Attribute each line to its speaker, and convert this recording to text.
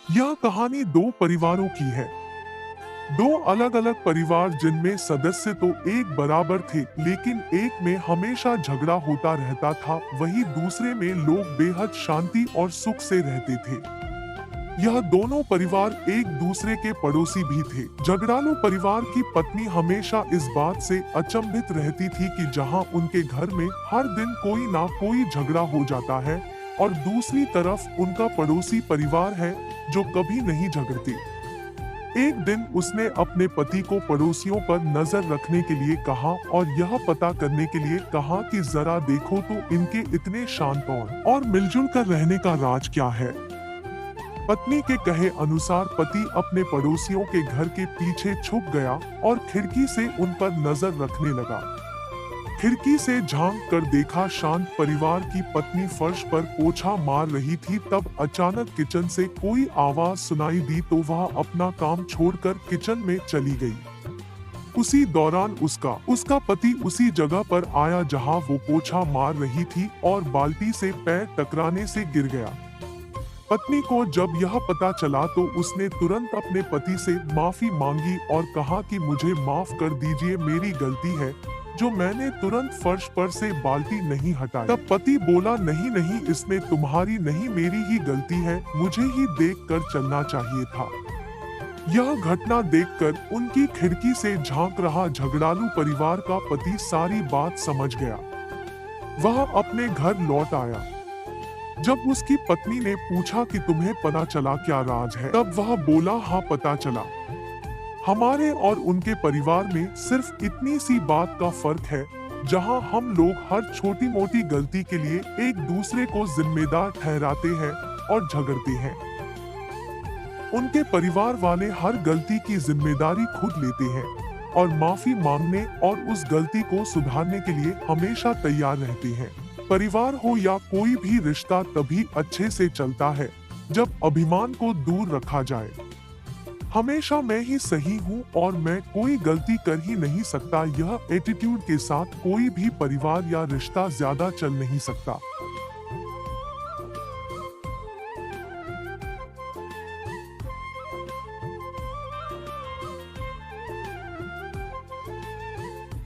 Speaker 1: यह कहानी दो परिवारों की है। दो अलग अलग परिवार जिनमें सदस्य तो एक बराबर थे, लेकिन एक में हमेशा झगड़ा होता रहता था, वही दूसरे में लोग बेहद शांति और सुख से रहते थे। यह दोनों परिवार एक दूसरे के पड़ोसी भी थे। झगड़ालू परिवार की पत्नी हमेशा इस बात से अचंभित रहती थी कि जहां उनके घर में हर दिन कोई ना कोई झगड़ा हो जाता है, और दूसरी तरफ उनका पड़ोसी परिवार है जो कभी नहीं झगड़ते। एक दिन उसने अपने पति को पड़ोसियों पर नजर रखने के लिए कहा और यह पता करने के लिए कहा कि जरा देखो तो इनके इतने शांत और मिलजुल कर रहने का राज क्या है। पत्नी के कहे अनुसार पति अपने पड़ोसियों के घर के पीछे छुप गया और खिड़की से उन पर नजर रखने लगा। खिड़की से झांक कर देखा शांत परिवार की पत्नी फर्श पर पोछा मार रही थी। तब अचानक किचन से कोई आवाज सुनाई दी तो वह अपना काम छोड़कर किचन में चली गई। उसी दौरान उसका पति उसी जगह पर आया जहां वो पोछा मार रही थी और बाल्टी से पैर टकराने से गिर गया। पत्नी को जब यह पता चला तो उसने तुरंत अपने पति से माफी मांगी और कहा कि मुझे माफ कर दीजिए, मेरी गलती है जो मैंने तुरंत फर्श पर से बाल्टी नहीं हटाई। तब पति बोला, नहीं नहीं, इसमें तुम्हारी नहीं मेरी ही गलती है, मुझे ही देख कर चलना चाहिए था। यह घटना देखकर उनकी खिड़की से झांक रहा झगड़ालू परिवार का पति सारी बात समझ गया। वह अपने घर लौट आया। जब उसकी पत्नी ने पूछा कि तुम्हें पता चला क्या राज है, तब वह बोला, हाँ पता चला। हमारे और उनके परिवार में सिर्फ इतनी सी बात का फर्क है, जहां हम लोग हर छोटी मोटी गलती के लिए एक दूसरे को जिम्मेदार ठहराते हैं और झगड़ते हैं। उनके परिवार वाले हर गलती की जिम्मेदारी खुद लेते हैं और माफी मांगने और उस गलती को सुधारने के लिए हमेशा तैयार रहते हैं। परिवार हो या कोई भी रिश्ता तभी अच्छे से चलता है जब अभिमान को दूर रखा जाए। हमेशा मैं ही सही हूँ और मैं कोई गलती कर ही नहीं सकता, यह एटीट्यूड के साथ कोई भी परिवार या रिश्ता ज्यादा चल नहीं सकता।